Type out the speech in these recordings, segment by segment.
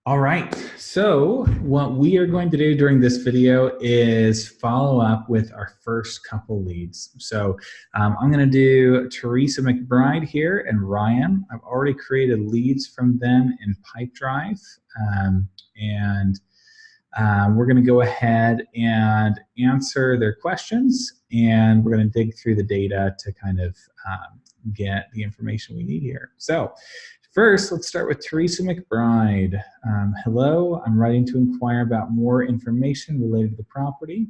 All right, so what we are going to do during this video is follow up with our first couple leads. So I'm going to do Teresa McBride here and Ryan. I've already created leads from them in Pipedrive, and we're going to go ahead and answer their questions, and we're going to dig through the data to kind of get the information we need here. So first, let's start with Teresa McBride. Hello, I'm writing to inquire about more information related to the property.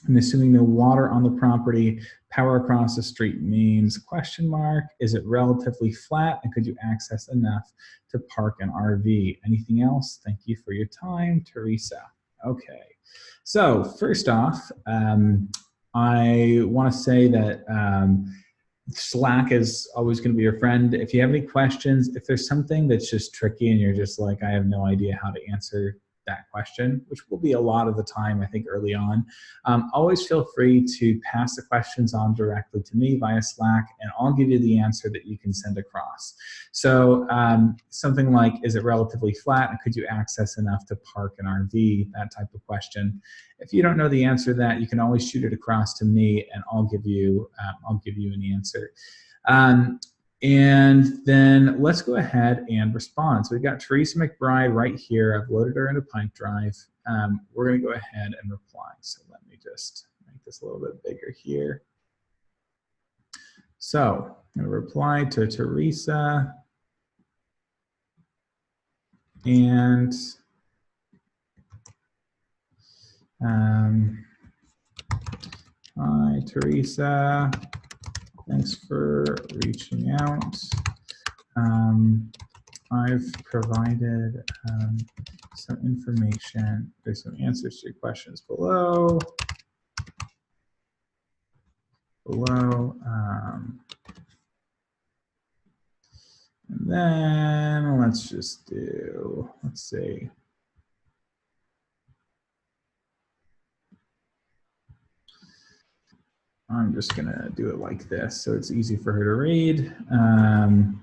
I'm assuming no water on the property. Power across the street means question mark. Is it relatively flat, and could you access enough to park an RV? Anything else? Thank you for your time, Teresa. Okay, so first off, I want to say that Slack is always going to be your friend. If you have any questions, if there's something that's just tricky and you're just like, I have no idea how to answer that question, which will be a lot of the time, I think, early on, always feel free to pass the questions on directly to me via Slack, and I'll give you the answer that you can send across. So something like, is it relatively flat, and could you access enough to park an RV? That type of question. If you don't know the answer to that, you can always shoot it across to me, and I'll give you an answer. And then let's go ahead and respond. So we've got Teresa McBride right here. I've loaded her into Pipedrive. We're going to go ahead and reply. So let me just make this a little bit bigger here. So I'm going to reply to Teresa. And hi, Teresa. Thanks for reaching out. I've provided some information. There's some answers to your questions below. And then let's just do, let's see. I'm just gonna do it like this so it's easy for her to read. I'm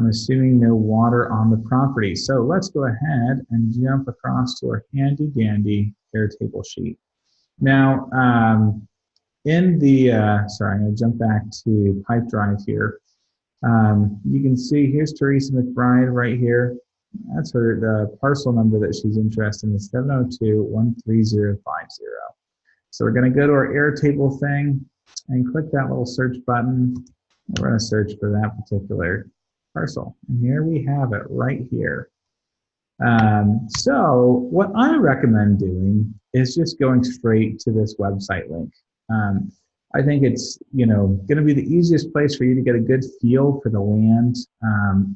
assuming no water on the property. So let's go ahead and jump across to our handy dandy Airtable sheet. Now, in the, sorry, I'm gonna jump back to Pipedrive here. You can see here's Teresa McBride right here. That's her, the parcel number that she's interested in is 702-13050. So we're going to go to our Airtable thing and click that little search button. We're going to search for that particular parcel. And here we have it right here. So what I recommend doing is just going straight to this website link. I think it's going to be the easiest place for you to get a good feel for the land.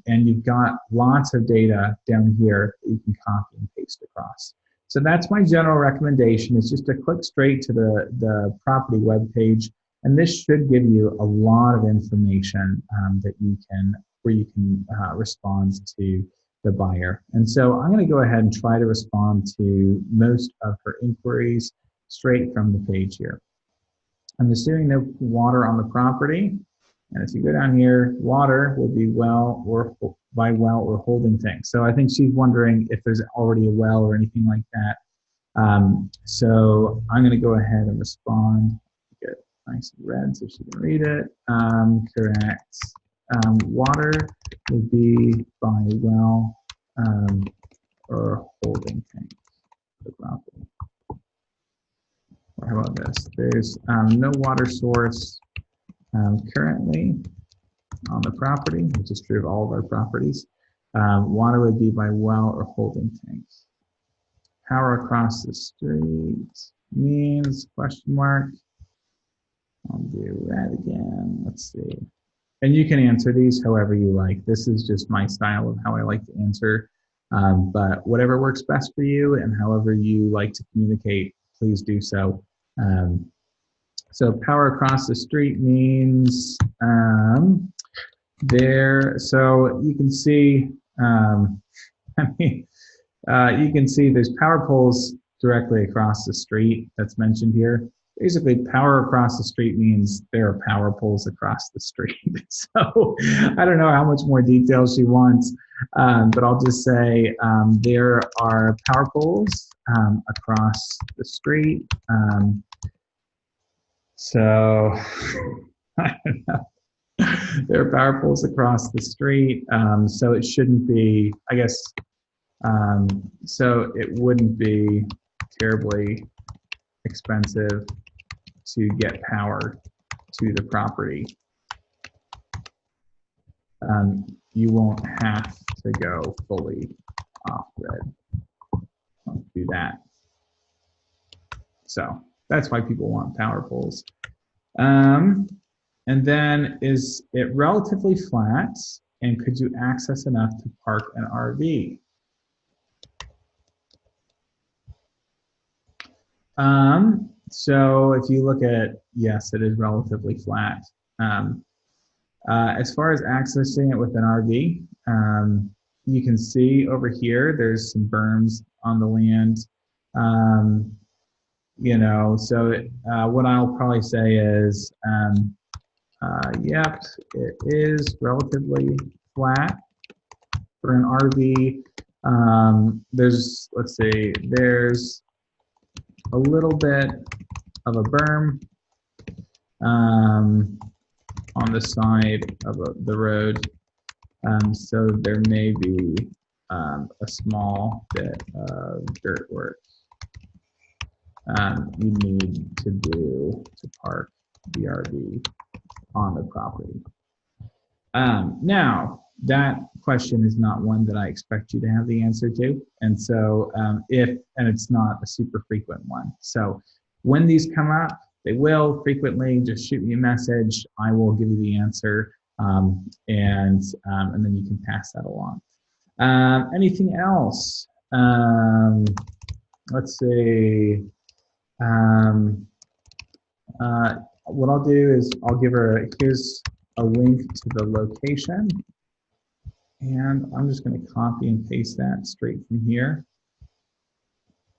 And you've got lots of data down here that you can copy and paste across. So that's my general recommendation, is just to click straight to the property webpage, and this should give you a lot of information where you can respond to the buyer. And so I'm going to go ahead and try to respond to most of her inquiries straight from the page here. I'm assuming no water on the property, and if you go down here, water would be well or by well or holding tank. So I think she's wondering if there's already a well or anything like that. So I'm going to go ahead and respond. Get nice and red so she can read it. Correct. Water would be by well or holding tank for the property. Or how about this? There's no water source currently on the property, which is true of all of our properties. Water would be by well or holding tanks. Power across the street means question mark. I'll do that again. Let's see. And you can answer these however you like. This is just my style of how I like to answer. But whatever works best for you and however you like to communicate, please do so. So power across the street means so you can see, you can see there's power poles directly across the street that's mentioned here. Basically, power across the street means there are power poles across the street. So I don't know how much more detail she wants. But I'll just say there are power poles across the street. So I don't know. There are power poles across the street, so it shouldn't be, I guess, so it wouldn't be terribly expensive to get power to the property. You won't have to go fully off-grid. Don't do that. So that's why people want power poles. And then, is it relatively flat, and could you access enough to park an RV? So if you look at, yes, it is relatively flat. As far as accessing it with an RV, you can see over here, there's some berms on the land. You know, so what I'll probably say is, yep, it is relatively flat for an RV. There's, let's see, there's a little bit of a berm on the side of the road. So there may be a small bit of dirt work you need to do to park the RV on the property. Now, that question is not one that I expect you to have the answer to. And so and it's not a super frequent one. So when these come up, they will frequently, just shoot me a message. I will give you the answer, and then you can pass that along. Anything else? Let's see. What I'll do is I'll give her, here's a link to the location, and I'm just going to copy and paste that straight from here.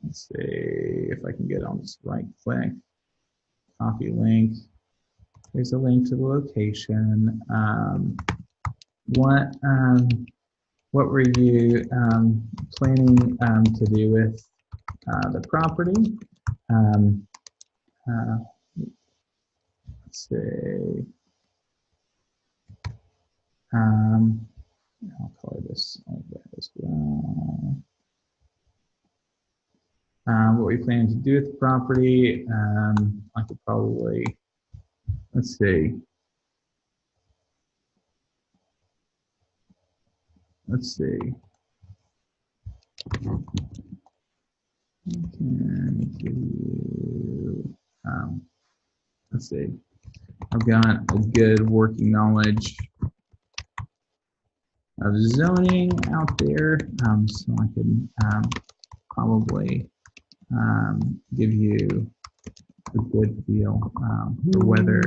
Let's see if I can get on this right click, copy link. Here's a link to the location. What were you planning to do with the property? Let's see. I'll color this over as well. What we plan to do with the property, I could probably, let's see. Let's see. Can you, let's see. I've got a good working knowledge of zoning out there, so I can probably give you a good feel for whether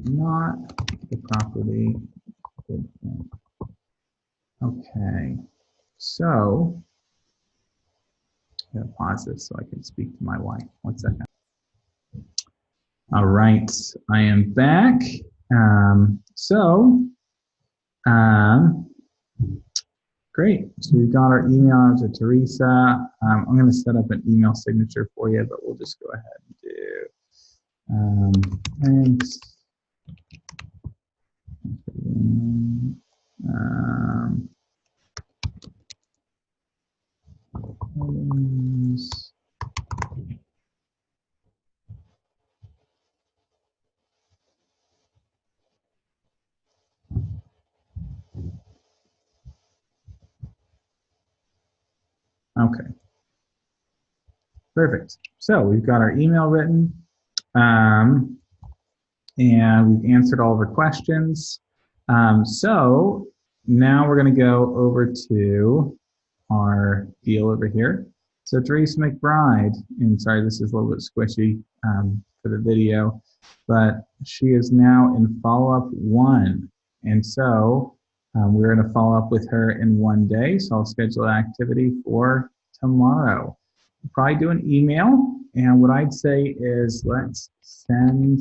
not the property. Okay, so I'm gonna pause this so I can speak to my wife. 1 second. All right, I am back. Great. So we've got our email to Teresa. I'm going to set up an email signature for you, but we'll just go ahead and do thanks. Okay. Perfect. So we've got our email written, and we've answered all of our questions. So now we're going to go over to our deal over here. So Teresa McBride, and sorry, this is a little bit squishy for the video, but she is now in follow-up 1. And so we're going to follow up with her in 1 day. So I'll schedule an activity for tomorrow. We'll probably do an email. And what I'd say is let's send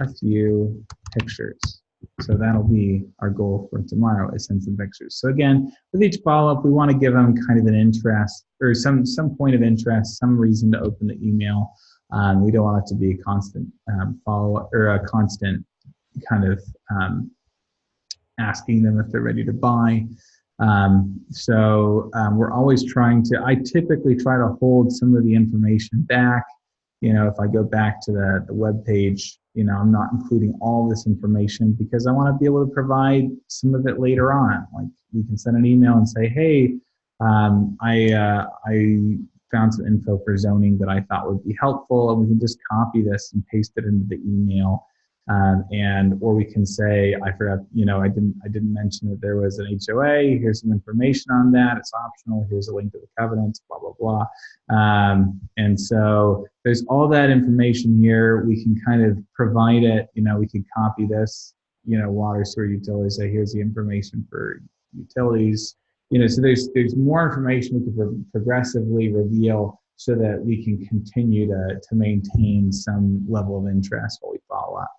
a few pictures. So that'll be our goal for tomorrow, is send some pictures. So again, with each follow-up, we want to give them kind of an interest or some point of interest, some reason to open the email. We don't want it to be a constant follow-up or a constant kind of asking them if they're ready to buy. We're always trying to, I typically try to hold some of the information back. You know, if I go back to the web page, you know, I'm not including all this information because I want to be able to provide some of it later on. Like we can send an email and say, hey, I found some info for zoning that I thought would be helpful, and we can just copy this and paste it into the email. Or we can say, I forgot, you know, I didn't mention that there was an HOA. Here's some information on that. It's optional. Here's a link to the covenants, blah, blah, blah. And so there's all that information here. We can kind of provide it, you know, we can copy this, you know, water, sewer, utilities, say, here's the information for utilities. You know, so there's more information we can progressively reveal so that we can continue to maintain some level of interest while we follow up.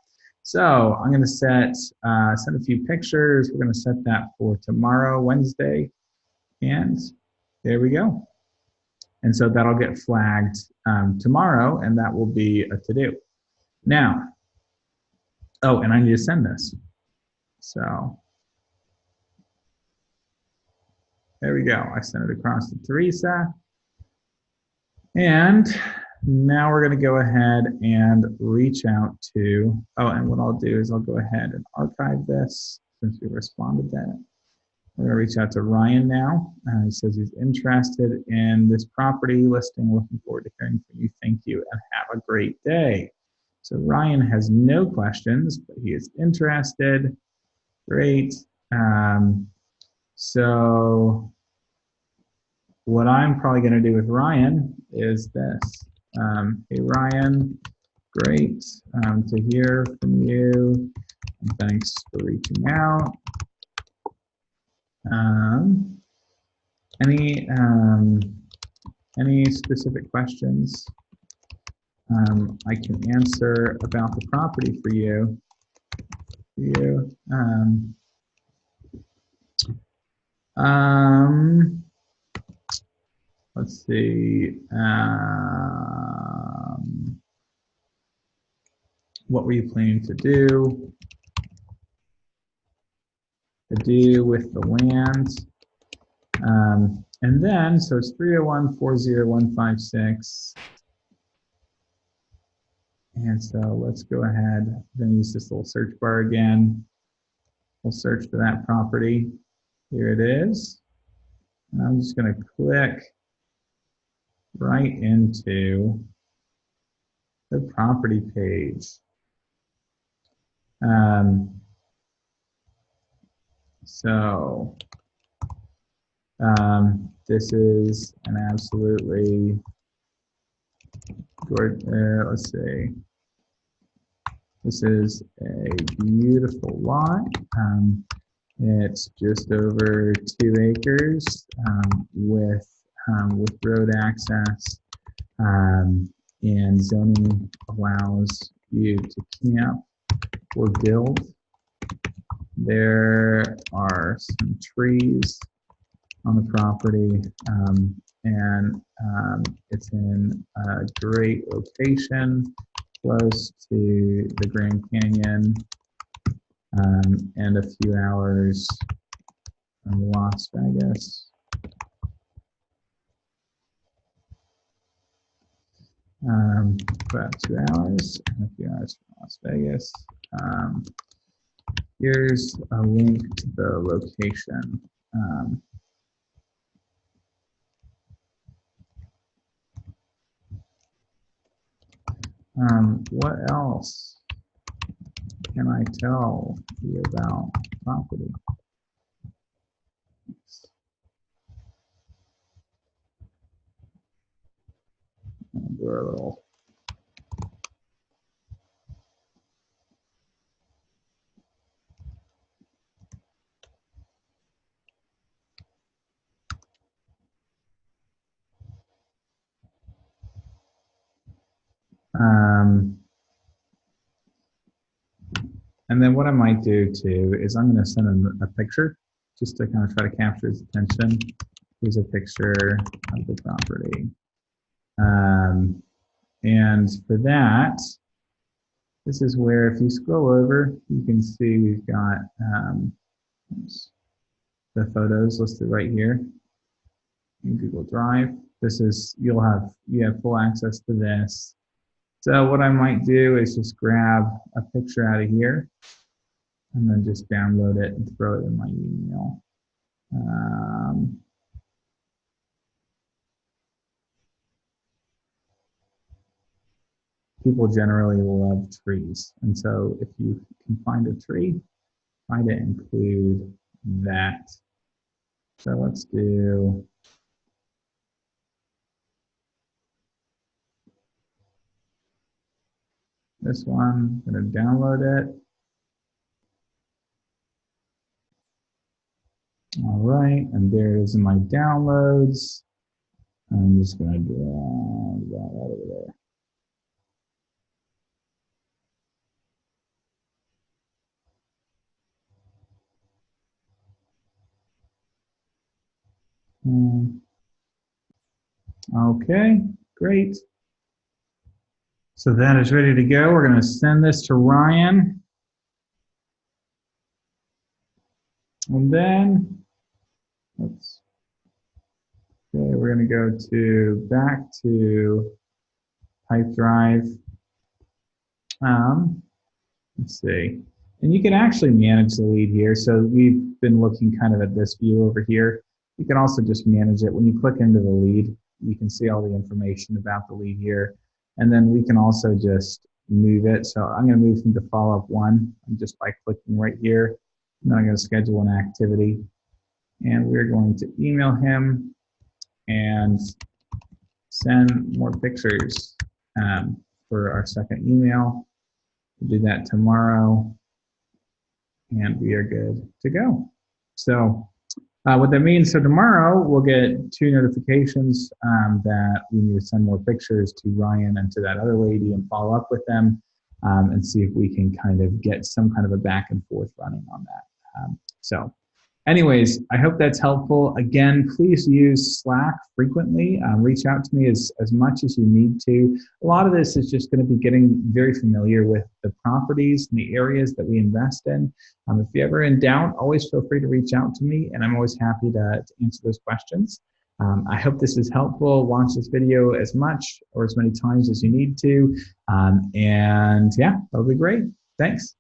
So I'm going to send a few pictures. We're going to set that for tomorrow, Wednesday, and there we go. And so that'll get flagged tomorrow, and that will be a to-do. Now, oh, and I need to send this. So there we go. I sent it across to Teresa. And now we're going to go ahead and reach out to, oh, and what I'll do is I'll go ahead and archive this since we responded to it. We're going to reach out to Ryan now. He says he's interested in this property listing. Looking forward to hearing from you. Thank you and have a great day. So Ryan has no questions, but he is interested. Great. So what I'm probably going to do with Ryan is this. Hey, Ryan, great to hear from you. And thanks for reaching out. Any specific questions I can answer about the property for you? Let's see. What were you planning to do? With the land? And then, so it's 301-40156. And so let's go ahead and use this little search bar again. We'll search for that property. Here it is. And I'm just going to click right into the property page. This is an absolutely good, let's see. This is a beautiful lot. It's just over 2 acres with road access, and zoning allows you to camp or build. There are some trees on the property, and it's in a great location, close to the Grand Canyon, and a few hours from Las Vegas. About 2 hours and a few hours from Las Vegas. Here's a link to the location. What else can I tell you about property? Do a little. And then what I might do too is I'm going to send him a picture just to kind of try to capture his attention. Here's a picture of the property. And for that, this is where if you scroll over, you can see we've got the photos listed right here in Google Drive. This is, you have full access to this. So what I might do is just grab a picture out of here and then just download it and throw it in my email. People generally love trees. And so if you can find a tree, try to include that. So let's do this one. I'm going to download it. All right, and there it is in my downloads. I'm just going to drag that right over there. Okay, great. So that is ready to go. We're going to send this to Ryan. And then, let's, okay, we're going to go back to Pipedrive. Let's see. And you can actually manage the lead here. So we've been looking kind of at this view over here. You can also just manage it. When you click into the lead, you can see all the information about the lead here. And then we can also just move it. So I'm going to move him to follow-up 1 just by clicking right here. And then I'm going to schedule an activity. And we're going to email him and send more pictures for our second email. We'll do that tomorrow. And we are good to go. So what that means, so tomorrow we'll get 2 notifications that we need to send more pictures to Ryan and to that other lady and follow up with them and see if we can kind of get some kind of a back and forth running on that. So anyways, I hope that's helpful. Again, please use Slack frequently. Reach out to me as much as you need to. A lot of this is just going to be getting very familiar with the properties and the areas that we invest in. If you're ever in doubt, always feel free to reach out to me, and I'm always happy to answer those questions. I hope this is helpful. Watch this video as much or as many times as you need to. And yeah, that'll be great. Thanks.